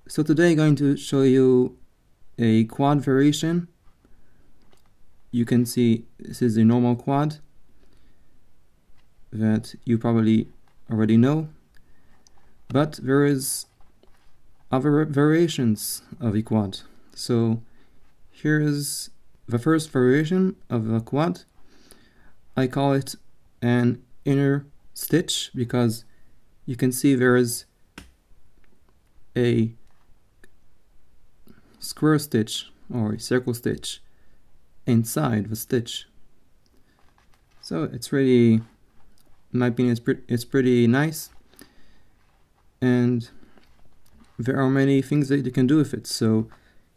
So today I'm going to show you a quad variation. You can see this is a normal quad that you probably already know, but there is other variations of a quad. So here is the first variation of a quad. I call it an inner stitch because you can see there is a square stitch or a circle stitch inside the stitch. So it's really, in my opinion, it's pretty nice, and there are many things that you can do with it. So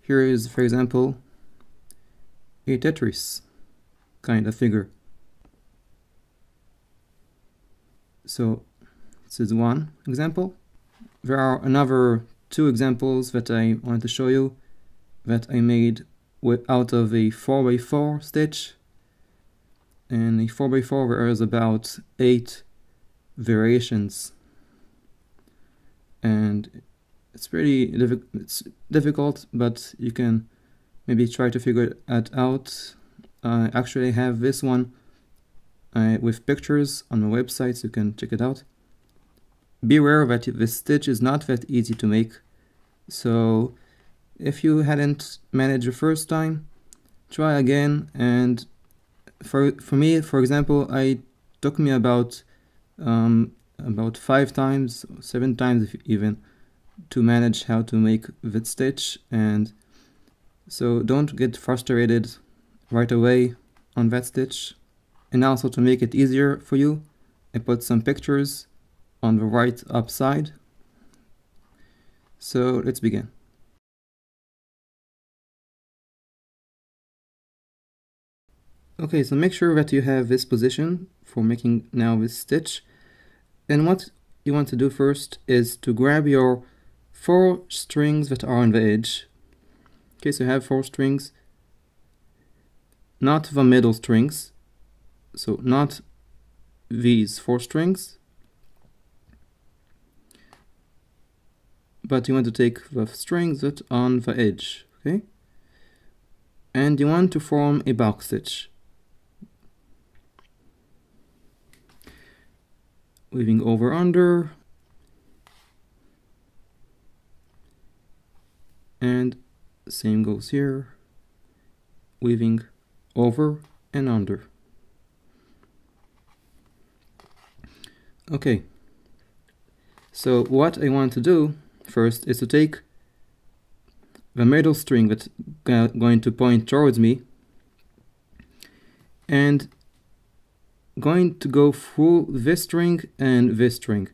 here is, for example, a Tetris kind of figure. So this is one example. There are another two examples that I want to show you that I made out of a 4x4 stitch. And a 4x4 there is about 8 variations, and it's pretty difficult, but you can maybe try to figure it out. I actually have this one with pictures on my website, so you can check it out. Be aware that this stitch is not that easy to make, so if you hadn't managed the first time, try again. And for me, for example, it took me about 5 times, 7 times even, to manage how to make that stitch. And so don't get frustrated right away on that stitch. And also, to make it easier for you, I put some pictures on the right up side. So let's begin. Okay, so make sure that you have this position for making now this stitch. And what you want to do first is to grab your 4 strings that are on the edge. Okay, so you have 4 strings, not the middle strings, so not these 4 strings, but you want to take the strings that are on the edge, okay? And you want to form a box stitch. Weaving over under, and same goes here, weaving over and under. Okay, so what I want to do first is to take the middle string that's going to point towards me and going to go through this string and this string.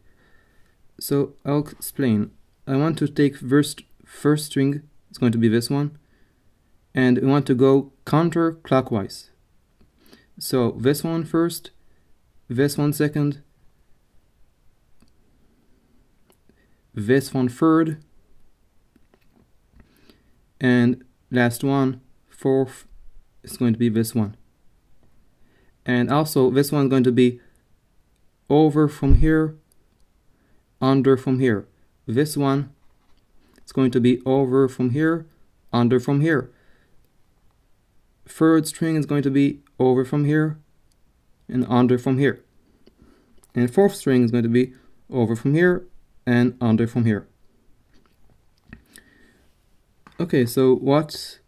So I'll explain. I want to take first string, it's going to be this one, and we want to go counterclockwise. So this one first, this one second, this one third, and last one, fourth, is going to be this one. And also this one is going to be over from here, under from here. This one is going to be over from here, under from here. Third string is going to be over from here and under from here. And fourth string is going to be over from here and under from here. Okay, so what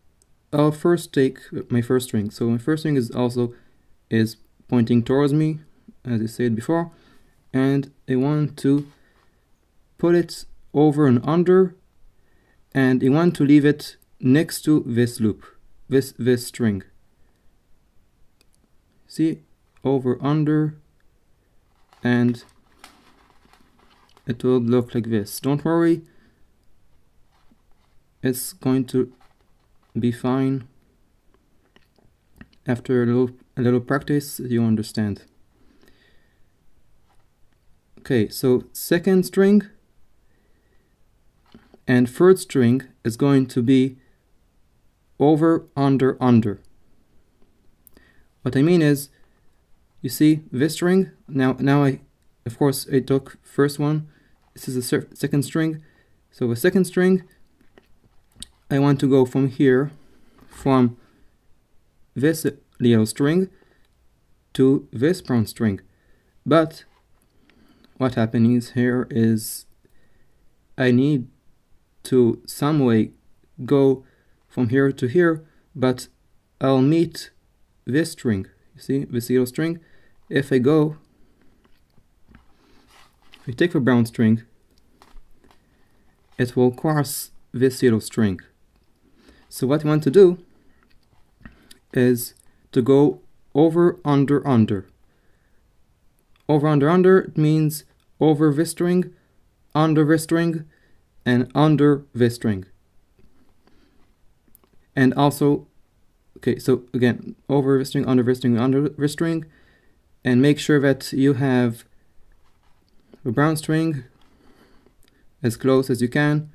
I'll first take my first string. So my first string is pointing towards me, as I said before, and I want to put it over and under, and I want to leave it next to this loop, this string. See, over, under, and it will look like this. Don't worry, it's going to be fine. After a little practice, you understand. Okay, so second string and third string is going to be over, under, under. What I mean is, you see this string, now of course I took first one, this is the second string, so the second string I want to go from here, from this yellow string to this brown string. But what happens here is I need to some way go from here to here, but I'll meet this string. You see, this yellow string. If I take the brown string, it will cross this yellow string. So what you want to do is to go over, under, under. Over, under, under, it means over this string, under this string, and under this string. And also, okay, so again, over this string, under this string, under this string, and make sure that you have the brown string as close as you can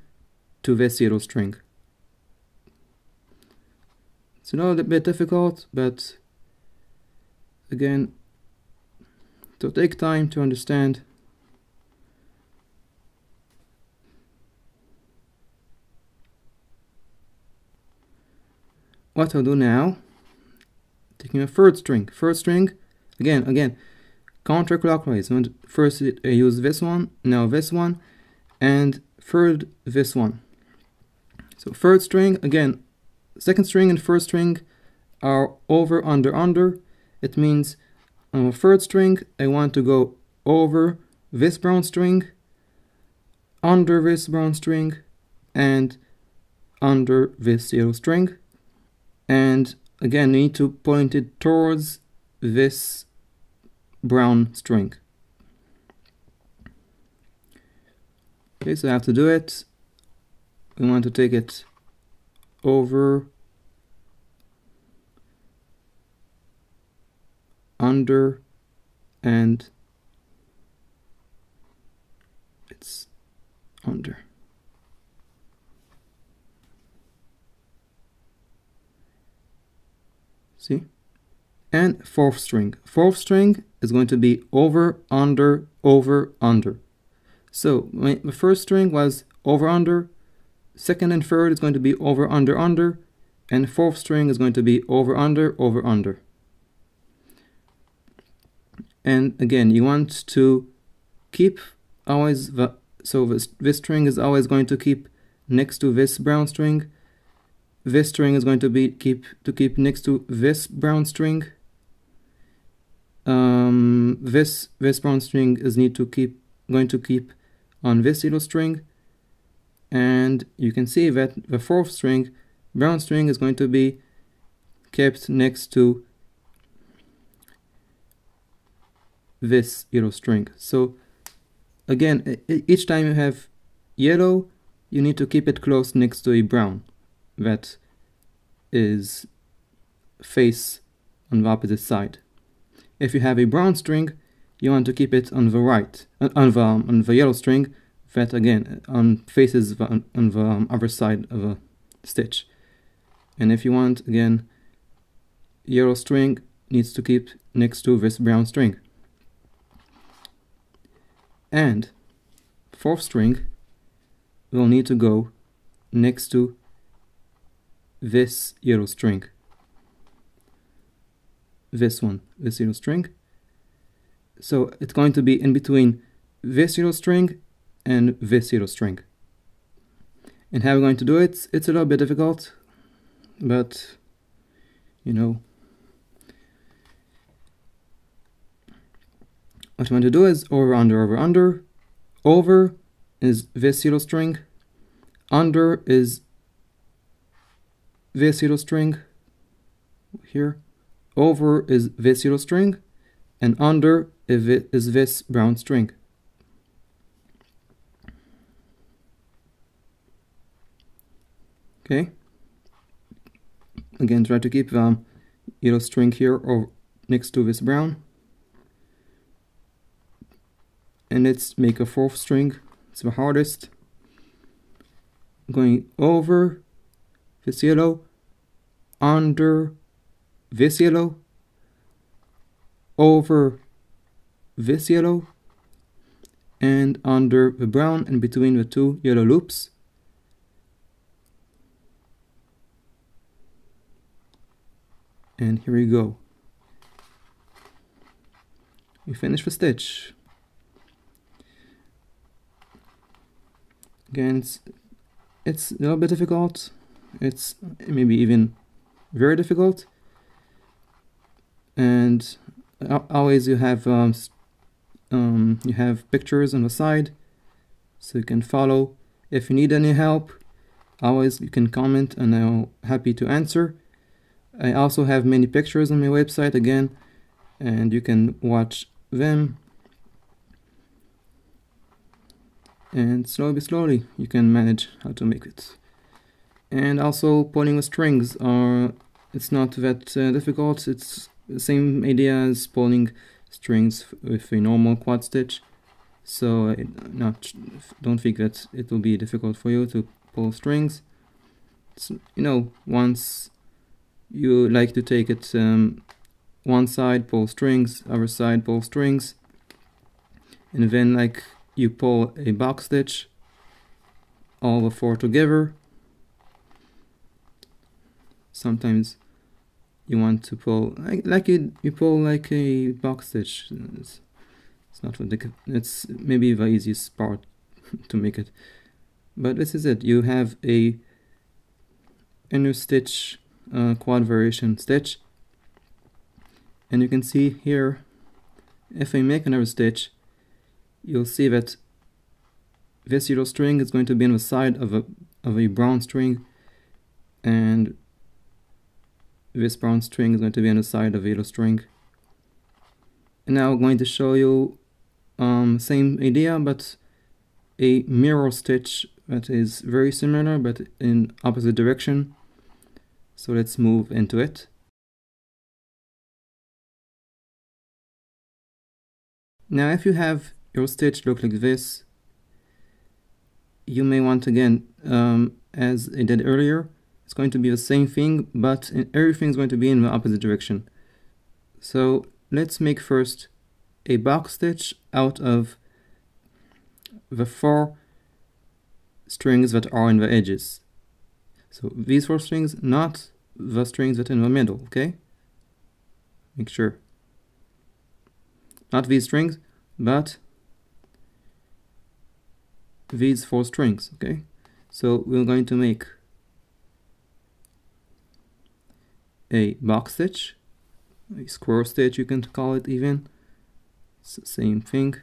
to this yellow string. It's a little bit difficult, but again, it'll take time to understand. What I'll do now, taking a third string, again, counterclockwise. First I use this one, now this one, and third this one. So third string, again, second string and first string are over, under, under. It means on the third string, I want to go over this brown string, under this brown string, and under this yellow string. And again, you need to point it towards this brown string. Okay, so I have to do it. We want to take it over, under, and it's under. See? And fourth string. Fourth string is going to be over, under, over, under. So the first string was over, under. Second and third is going to be over, under, under. And fourth string is going to be over, under, over, under. And again, you want to keep always this string is always going to keep next to this brown string. This string is going to be keep next to this brown string. This brown string is going to keep on this yellow string, and you can see that the fourth string, brown string, is going to be kept next to this yellow string. So again, each time you have yellow, you need to keep it close next to a brown that is face on the opposite side. If you have a brown string, you want to keep it on the right, on the yellow string that again faces on the other side of a stitch. And if you want, again, yellow string needs to keep next to this brown string. And fourth string will need to go next to this yellow string. This one, this yellow string. So it's going to be in between this yellow string and this yellow string. And how we're going to do it, it's a little bit difficult, but you know, what you want to do is over, under, over, under. Over is this yellow string. Under is this yellow string here. Over is this yellow string, and under is this brown string. Okay. Again, try to keep the yellow string here or next to this brown. And let's make a fourth string. It's the hardest. Going over this yellow, under this yellow, over this yellow, and under the brown in between the two yellow loops. And here we go. We finish the stitch. Again, it's a little bit difficult. It's maybe even very difficult. And always you have pictures on the side, so you can follow. If you need any help, always you can comment, and I'm happy to answer. I also have many pictures on my website again, and you can watch them. And slowly you can manage how to make it. And also pulling with strings it's not that difficult. It's the same idea as pulling strings with a normal quad stitch. So don't think that it will be difficult for you to pull strings. So, once you like to take it one side, pull strings, other side, pull strings, and then like you pull a box stitch, all the four together. Sometimes you want to pull like you pull like a box stitch. It's not ridiculous. It's maybe the easiest part to make it. But this is it. You have a inner stitch quad variation stitch, and you can see here, if I make another stitch, you'll see that this yellow string is going to be on the side of a brown string, and this brown string is going to be on the side of a yellow string. And now I'm going to show you same idea, but a mirror stitch that is very similar but in opposite direction. So let's move into it. Now if you have your stitch look like this, you may want, again, as I did earlier, it's going to be the same thing, but everything is going to be in the opposite direction. So let's make first a box stitch out of the 4 strings that are in the edges. So these 4 strings, not the strings that are in the middle, okay? Make sure. Not these strings, but these 4 strings, okay? So we're going to make a box stitch, a square stitch you can call it even. It's the same thing.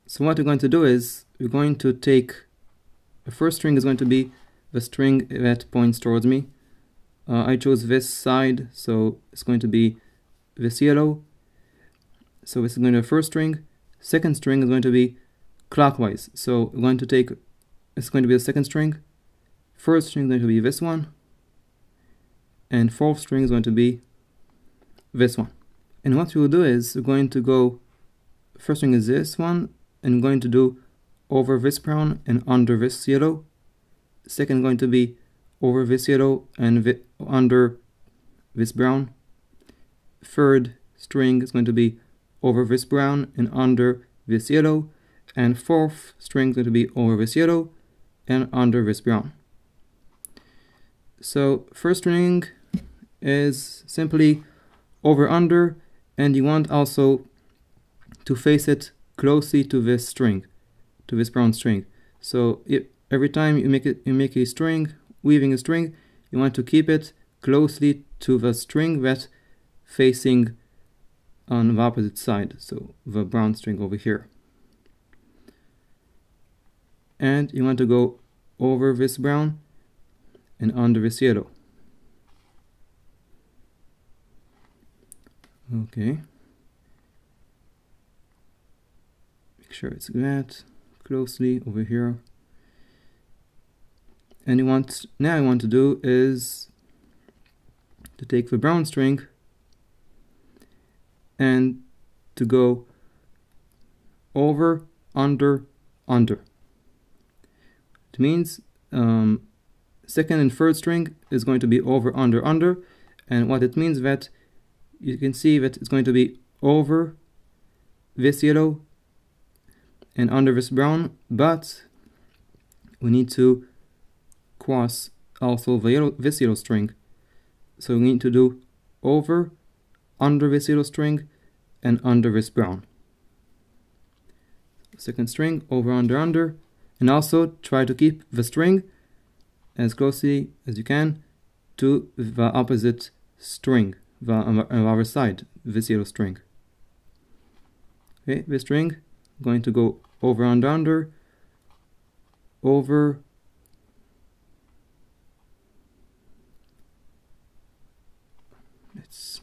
So what we're going to do is we're going to take the first string is going to be the string that points towards me. I chose this side, so it's going to be this yellow. So this is going to be the first string. Second string is going to be clockwise. So we're going to take, it's going to be the second string. First string is going to be this one. And fourth string is going to be this one. And what we'll do is we're going to go, first string is this one, and I'm going to do over this brown and under this yellow. Second going to be over this yellow and under this brown. Third string is going to be over this brown and under this yellow. And fourth string is going to be over this yellow and under this brown. So first string is simply over under, and you want also to face it closely to this string, to this brown string. So every time you make a string, weaving a string, you want to keep it closely to the string that's facing on the opposite side, so the brown string over here. And you want to go over this brown and under this yellow. Okay. Make sure it's that closely over here. And now I want to do is to take the brown string and to go over, under, under. It means second and third string is going to be over, under, under, and what it means that you can see that it's going to be over this yellow and under this brown, but we need to cross also this yellow string. So we need to do over, under this yellow string, and under this brown. Second string, over, under, and also try to keep the string as closely as you can to the opposite string, on the other side, this yellow string. Okay, this string, going to go over, under, over, let's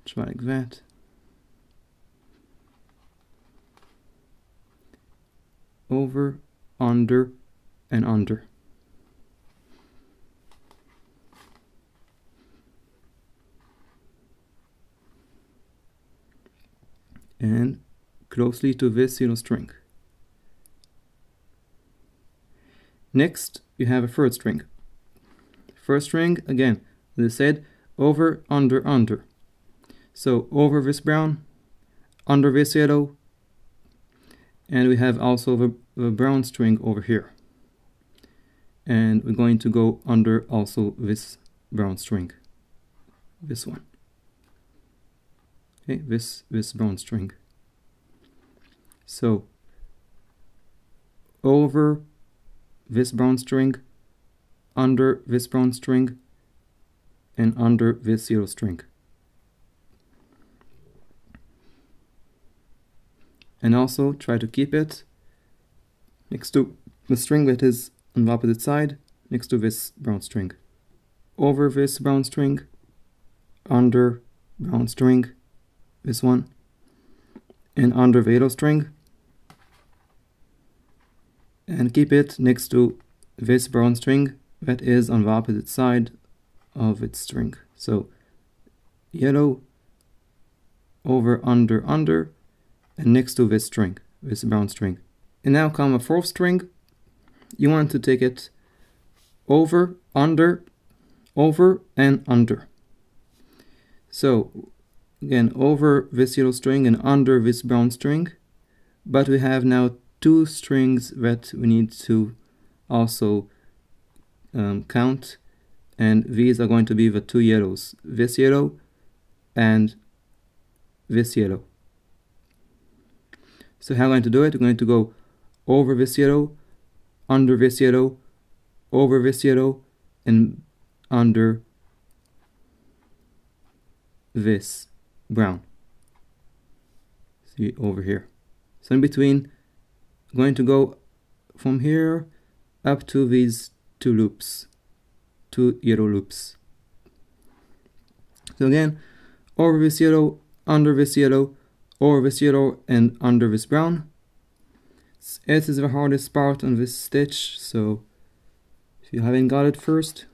try like that. Over, under, and under. And closely to this yellow string. Next, you have a third string. First string, again, as I said, over, under. So over this brown, under this yellow, and we have also the brown string over here. And we're going to go under also this brown string, this one. Okay, this brown string. So over this brown string, under this brown string, and under this yellow string. And also try to keep it next to the string that is on the opposite side, next to this brown string. Over this brown string, under brown string, this one, and under the yellow string, and keep it next to this brown string that is on the opposite side of its string. So yellow, over, under, and next to this string, this brown string. And now come a fourth string. You want to take it over, under, and under. So again, over this yellow string and under this brown string, but we have now two strings that we need to also count, and these are going to be the two yellows, this yellow and this yellow. So how am I going to do it? We're going to go over this yellow, under this yellow, over this yellow, and under this brown. See, over here. So in between, I'm going to go from here up to these two loops, two yellow loops. So again, over this yellow, under this yellow, over this yellow, and under this brown. It is the hardest part on this stitch, so if you haven't got it first,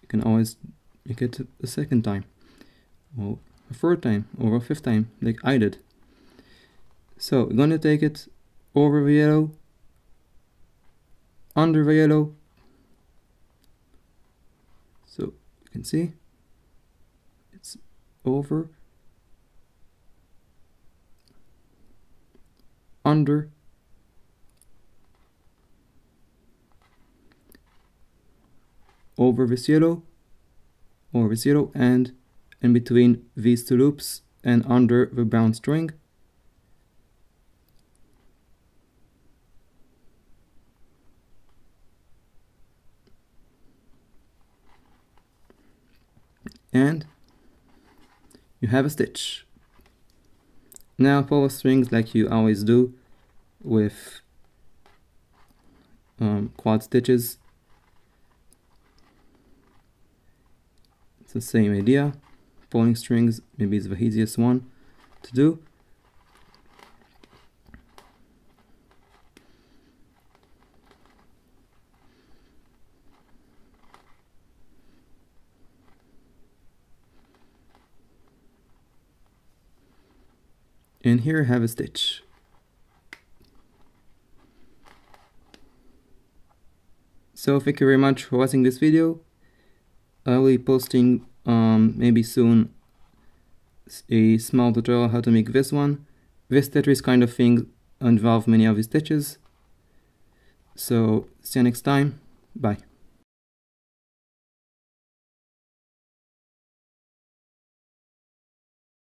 you can always make it a second time, or a third time, or a fifth time, like I did. So we're going to take it over the yellow, under the yellow. So you can see it's over, under, over this yellow, and in between these two loops and under the brown string. And you have a stitch. Now pull the strings like you always do with quad stitches. It's the same idea. Pulling strings maybe is the easiest one to do. And here I have a stitch. So thank you very much for watching this video. I will be posting maybe soon a small tutorial how to make this one. This Tetris kind of thing involve many of these stitches. So see you next time. Bye.